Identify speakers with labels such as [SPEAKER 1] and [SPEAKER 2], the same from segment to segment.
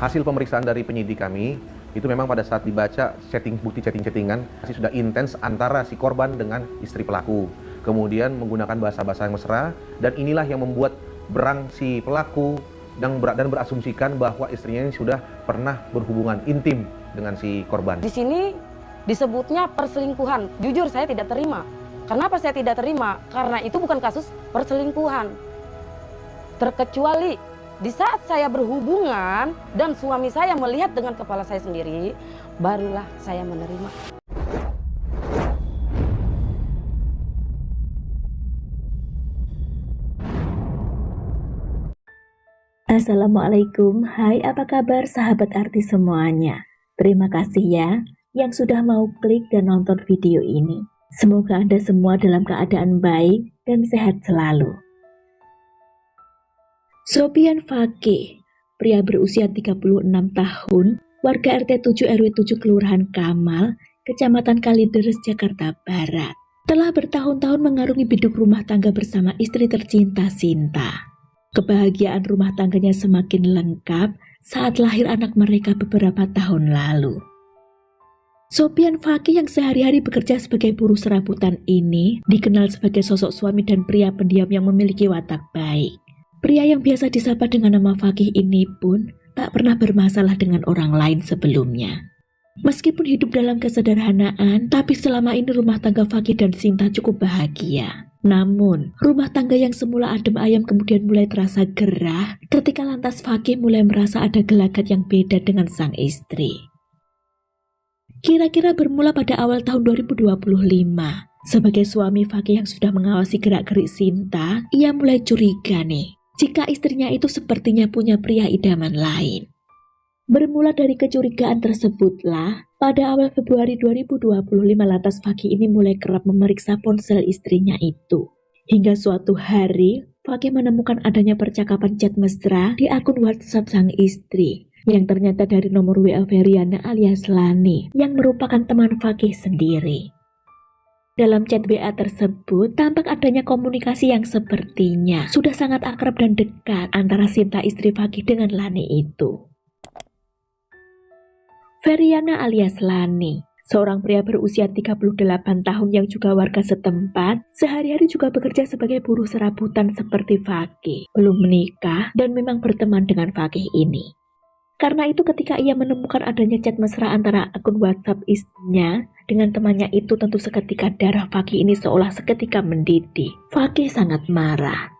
[SPEAKER 1] hasil pemeriksaan dari penyidik kami, itu memang pada saat dibaca bukti chatting-chattingan, masih sudah intens antara si korban dengan istri pelaku. Kemudian menggunakan bahasa-bahasa yang mesra, dan inilah yang membuat berang si pelaku dan berasumsikan bahwa istrinya ini sudah pernah berhubungan intim dengan si korban.
[SPEAKER 2] Di sini disebutnya perselingkuhan. Jujur saya tidak terima. Kenapa saya tidak terima? Karena itu bukan kasus perselingkuhan. Terkecuali di saat saya berhubungan dan suami saya melihat dengan kepala saya sendiri, barulah saya menerima.
[SPEAKER 3] Assalamualaikum, hai apa kabar sahabat artis semuanya. Terima kasih ya yang sudah mau klik dan nonton video ini. Semoga Anda semua dalam keadaan baik dan sehat selalu. Sopian Fakih, pria berusia 36 tahun, warga RT 7 RW 7 Kelurahan Kamal, Kecamatan Kalideres, Jakarta Barat, telah bertahun-tahun mengarungi biduk rumah tangga bersama istri tercinta Sinta. Kebahagiaan rumah tangganya semakin lengkap saat lahir anak mereka beberapa tahun lalu. Sopian Fakih yang sehari-hari bekerja sebagai buruh serabutan ini dikenal sebagai sosok suami dan pria pendiam yang memiliki watak baik. Pria yang biasa disapa dengan nama Fakih ini pun tak pernah bermasalah dengan orang lain sebelumnya. Meskipun hidup dalam kesederhanaan, tapi selama ini rumah tangga Fakih dan Sinta cukup bahagia. Namun, rumah tangga yang semula adem ayem kemudian mulai terasa gerah ketika lantas Fakih mulai merasa ada gelagat yang beda dengan sang istri. Kira-kira bermula pada awal tahun 2025, sebagai suami Fakih yang sudah mengawasi gerak-gerik Sinta, ia mulai curiga nih, jika istrinya itu sepertinya punya pria idaman lain. Bermula dari kecurigaan tersebutlah, pada awal Februari 2025 lantas Fakih ini mulai kerap memeriksa ponsel istrinya itu. Hingga suatu hari, Fakih menemukan adanya percakapan chat mesra di akun WhatsApp sang istri, yang ternyata dari nomor WA Feriana alias Lani, yang merupakan teman Fakih sendiri. Dalam chat WA tersebut, tampak adanya komunikasi yang sepertinya sudah sangat akrab dan dekat antara Sinta istri Fakih dengan Lani itu. Feriana alias Lani, seorang pria berusia 38 tahun yang juga warga setempat, sehari-hari juga bekerja sebagai buruh serabutan seperti Fakih, belum menikah dan memang berteman dengan Fakih ini. Karena itu ketika ia menemukan adanya chat mesra antara akun WhatsApp istrinya dengan temannya itu, tentu seketika darah Fakih ini seolah seketika mendidih. Fakih sangat marah.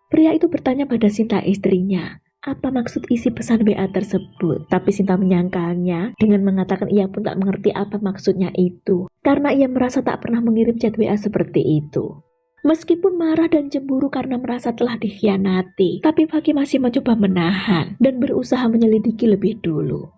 [SPEAKER 3] Pria itu bertanya pada Sinta istrinya, apa maksud isi pesan WA tersebut? Tapi Sinta menyangkalnya dengan mengatakan ia pun tak mengerti apa maksudnya itu, karena ia merasa tak pernah mengirim chat WA seperti itu. Meskipun marah dan cemburu karena merasa telah dikhianati, tapi Fakih masih mencoba menahan dan berusaha menyelidiki lebih dulu.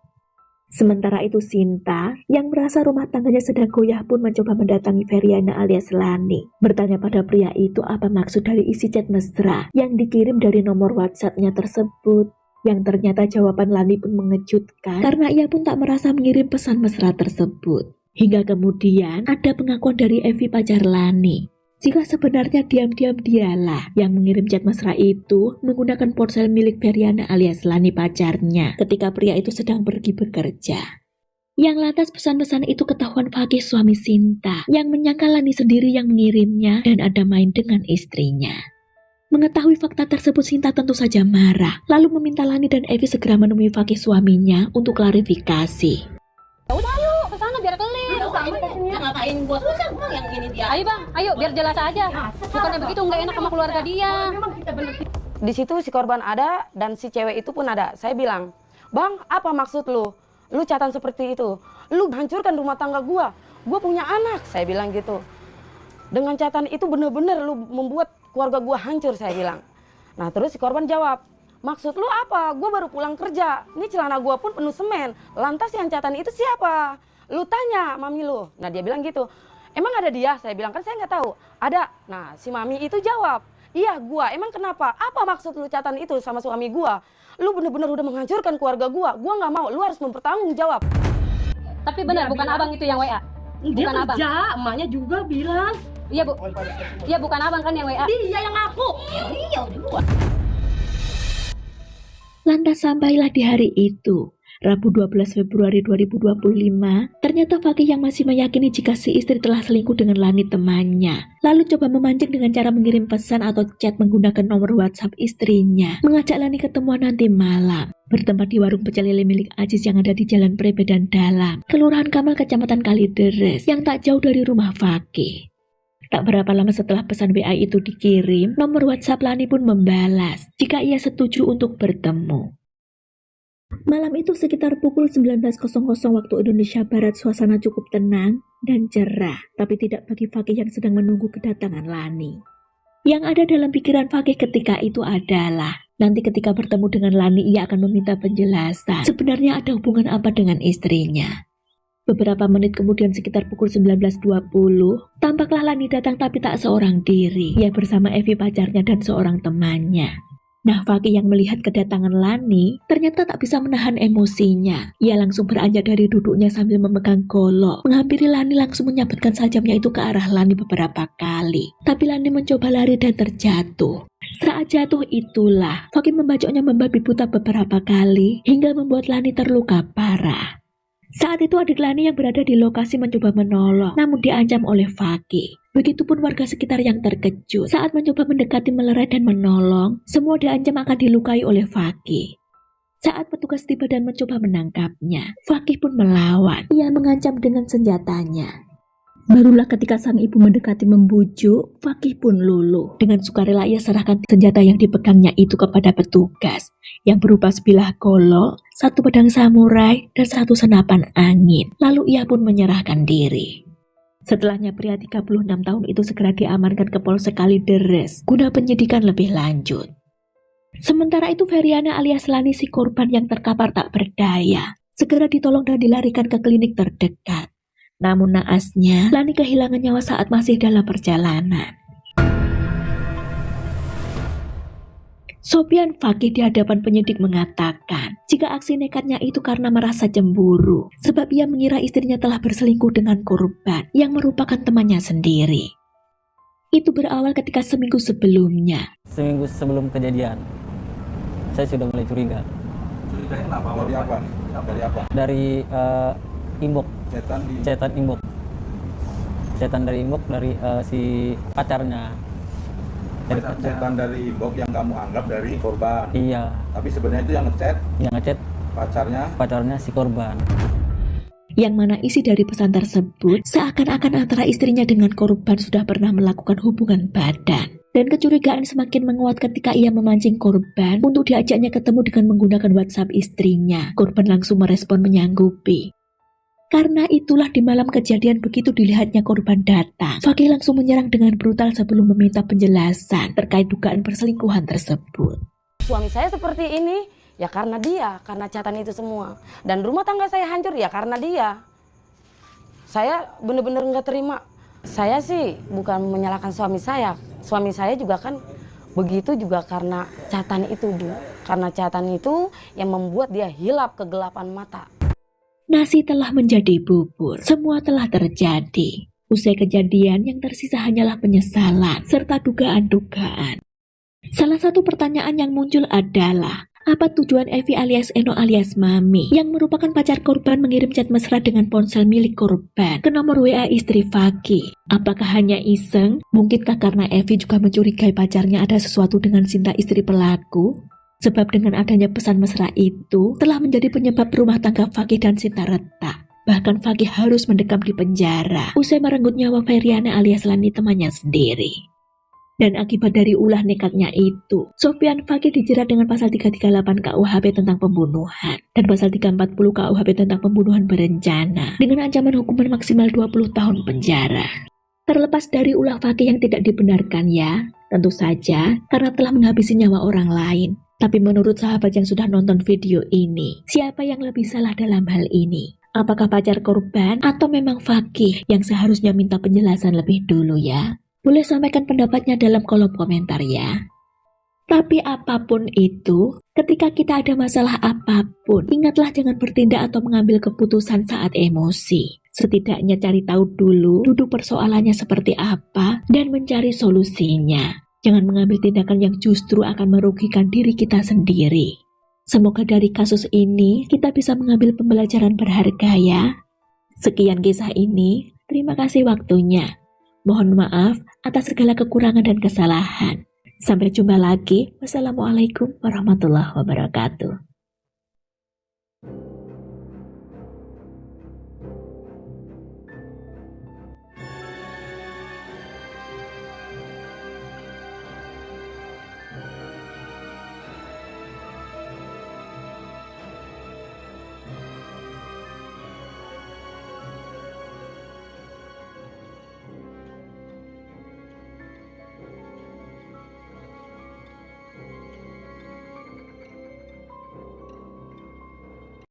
[SPEAKER 3] Sementara itu Sinta, yang merasa rumah tangganya sedang goyah pun mencoba mendatangi Feriana alias Lani, bertanya pada pria itu apa maksud dari isi chat mesra yang dikirim dari nomor WhatsApp-nya tersebut. Yang ternyata jawaban Lani pun mengejutkan karena ia pun tak merasa mengirim pesan mesra tersebut. Hingga kemudian ada pengakuan dari Evi pacar Lani, jika sebenarnya diam-diam dialah yang mengirim chat mesra itu menggunakan ponsel milik Feriana alias Lani pacarnya ketika pria itu sedang pergi bekerja. Yang lantas pesan-pesan itu ketahuan Fakih suami Sinta, yang menyangka Lani sendiri yang mengirimnya dan ada main dengan istrinya. Mengetahui fakta tersebut Sinta tentu saja marah, lalu meminta Lani dan Evi segera menemui Fakih suaminya untuk klarifikasi.
[SPEAKER 4] Udah ayo ke sana biar clear.
[SPEAKER 5] Ngapain buat lu sih yang ini dia?
[SPEAKER 4] Ayo bang, ayo biar jelas aja. Bukannya begitu nggak enak sama keluarga dia.
[SPEAKER 2] Di situ si korban ada dan si cewek itu pun ada. Saya bilang, bang apa maksud lu? Lu catatan seperti itu. Lu hancurkan rumah tangga gua. Gua punya anak. Saya bilang gitu. Dengan catatan itu bener-bener lu membuat keluarga gua hancur, saya bilang. Nah terus si korban jawab, maksud lu apa? Gue baru pulang kerja. Ini celana gue pun penuh semen. Lantas yang catatan itu siapa? Lu tanya mami lu. Nah dia bilang gitu. Emang ada dia? Saya bilang kan saya nggak tahu. Ada. Nah si mami itu jawab. Iya gue. Emang kenapa? Apa maksud lu catatan itu sama suami gue? Lu bener-bener udah menghancurkan keluarga gue. Gue nggak mau. Lu harus mempertanggung jawab.
[SPEAKER 4] Tapi benar bukan abang itu yang WA.
[SPEAKER 5] Dia
[SPEAKER 4] Bukan abang.
[SPEAKER 5] kerja, emaknya juga bilang.
[SPEAKER 4] Iya bu. Iya bukan abang kan yang WA.
[SPEAKER 5] Dia yang ngaku. Iya udah gua.
[SPEAKER 3] Lantas sampailah di hari itu, Rabu 12 Februari 2025, ternyata Fakih yang masih meyakini jika si istri telah selingkuh dengan Lani temannya, lalu coba memancing dengan cara mengirim pesan atau chat menggunakan nomor WhatsApp istrinya, mengajak Lani ketemuan nanti malam, bertempat di warung pecel lele milik Aziz yang ada di Jalan Prebedan Dalam, Kelurahan Kamal, Kecamatan Kalideres, yang tak jauh dari rumah Fakih. Tak berapa lama setelah pesan WA itu dikirim, nomor WhatsApp Lani pun membalas jika ia setuju untuk bertemu. Malam itu sekitar pukul 19.00 waktu Indonesia Barat, suasana cukup tenang dan cerah, tapi tidak bagi Fakih yang sedang menunggu kedatangan Lani. Yang ada dalam pikiran Fakih ketika itu adalah, nanti ketika bertemu dengan Lani ia akan meminta penjelasan sebenarnya ada hubungan apa dengan istrinya. Beberapa menit kemudian sekitar pukul 19.20, tampaklah Lani datang tapi tak seorang diri. Ia bersama Evi pacarnya dan seorang temannya. Nah, Fakih yang melihat kedatangan Lani ternyata tak bisa menahan emosinya. Ia langsung beranjak dari duduknya sambil memegang golok. Menghampiri Lani langsung menyabetkan sajamnya itu ke arah Lani beberapa kali. Tapi Lani mencoba lari dan terjatuh. Saat jatuh itulah, Fakih membacoknya membabi buta beberapa kali hingga membuat Lani terluka parah. Saat itu adik Lani yang berada di lokasi mencoba menolong, namun diancam oleh Fakih. Begitupun warga sekitar yang terkejut saat mencoba mendekati melerai dan menolong, semua diancam akan dilukai oleh Fakih. Saat petugas tiba dan mencoba menangkapnya, Fakih pun melawan. Ia mengancam dengan senjatanya. Barulah ketika sang ibu mendekati membujuk, Fakih pun luluh. Dengan sukarela ia serahkan senjata yang dipegangnya itu kepada petugas, yang berupa sebilah golok, satu pedang samurai, dan satu senapan angin. Lalu ia pun menyerahkan diri. Setelahnya pria 36 tahun itu segera diamankan ke Polsek Kalideres guna penyidikan lebih lanjut. Sementara itu Feriana alias Lani si korban yang terkapar tak berdaya segera ditolong dan dilarikan ke klinik terdekat. Namun naasnya, Lani kehilangan nyawa saat masih dalam perjalanan. Sopian Fakih di hadapan penyidik mengatakan jika aksi nekatnya itu karena merasa cemburu, sebab ia mengira istrinya telah berselingkuh dengan korban yang merupakan temannya sendiri. Itu berawal ketika seminggu sebelumnya.
[SPEAKER 6] Seminggu sebelum kejadian, saya sudah mulai curiga.
[SPEAKER 7] Curiganya kenapa? Dari apa? Dari apa?
[SPEAKER 6] Dari Imbok,
[SPEAKER 7] Cetan
[SPEAKER 6] Imbok. Cetan dari Imbok, dari si pacarnya.
[SPEAKER 7] Cetan dari Imbok yang kamu anggap dari korban.
[SPEAKER 6] Iya.
[SPEAKER 7] Tapi sebenarnya itu yang
[SPEAKER 6] ngechat pacarnya si korban.
[SPEAKER 3] Yang mana isi dari pesan tersebut seakan-akan antara istrinya dengan korban sudah pernah melakukan hubungan badan. Dan kecurigaan semakin menguat ketika ia memancing korban untuk diajaknya ketemu dengan menggunakan WhatsApp istrinya. Korban langsung merespon menyanggupi. Karena itulah di malam kejadian begitu dilihatnya korban datang, Fakih langsung menyerang dengan brutal sebelum meminta penjelasan terkait dugaan perselingkuhan tersebut.
[SPEAKER 2] Suami saya seperti ini ya karena dia, karena catatan itu semua. Dan rumah tangga saya hancur ya karena dia. Saya benar-benar nggak terima. Saya sih bukan menyalahkan suami saya. Suami saya juga kan begitu juga karena catatan itu, Bu. Karena catatan itu yang membuat dia hilap kegelapan mata.
[SPEAKER 3] Nasi telah menjadi bubur, semua telah terjadi. Usai kejadian yang tersisa hanyalah penyesalan serta dugaan-dugaan. Salah satu pertanyaan yang muncul adalah, apa tujuan Evi alias Eno alias Mami yang merupakan pacar korban mengirim chat mesra dengan ponsel milik korban ke nomor WA istri Fakih? Apakah hanya iseng? Mungkinkah karena Evi juga mencurigai pacarnya ada sesuatu dengan Sinta istri pelaku? Sebab dengan adanya pesan mesra itu telah menjadi penyebab rumah tangga Fakih dan Sinta retak. Bahkan Fakih harus mendekam di penjara usai merenggut nyawa Feriana alias Lani temannya sendiri. Dan akibat dari ulah nekatnya itu, Sofian Fakih dijerat dengan pasal 338 KUHP tentang pembunuhan dan pasal 340 KUHP tentang pembunuhan berencana dengan ancaman hukuman maksimal 20 tahun penjara. Terlepas dari ulah Fakih yang tidak dibenarkan ya, tentu saja karena telah menghabisi nyawa orang lain. Tapi menurut sahabat yang sudah nonton video ini, siapa yang lebih salah dalam hal ini? Apakah pacar korban atau memang Fakih yang seharusnya minta penjelasan lebih dulu ya? Boleh sampaikan pendapatnya dalam kolom komentar ya. Tapi apapun itu, ketika kita ada masalah apapun, ingatlah jangan bertindak atau mengambil keputusan saat emosi. Setidaknya cari tahu dulu duduk persoalannya seperti apa dan mencari solusinya. Jangan mengambil tindakan yang justru akan merugikan diri kita sendiri. Semoga dari kasus ini kita bisa mengambil pembelajaran berharga ya. Sekian kisah ini, terima kasih waktunya. Mohon maaf atas segala kekurangan dan kesalahan. Sampai jumpa lagi. Wassalamualaikum warahmatullahi wabarakatuh.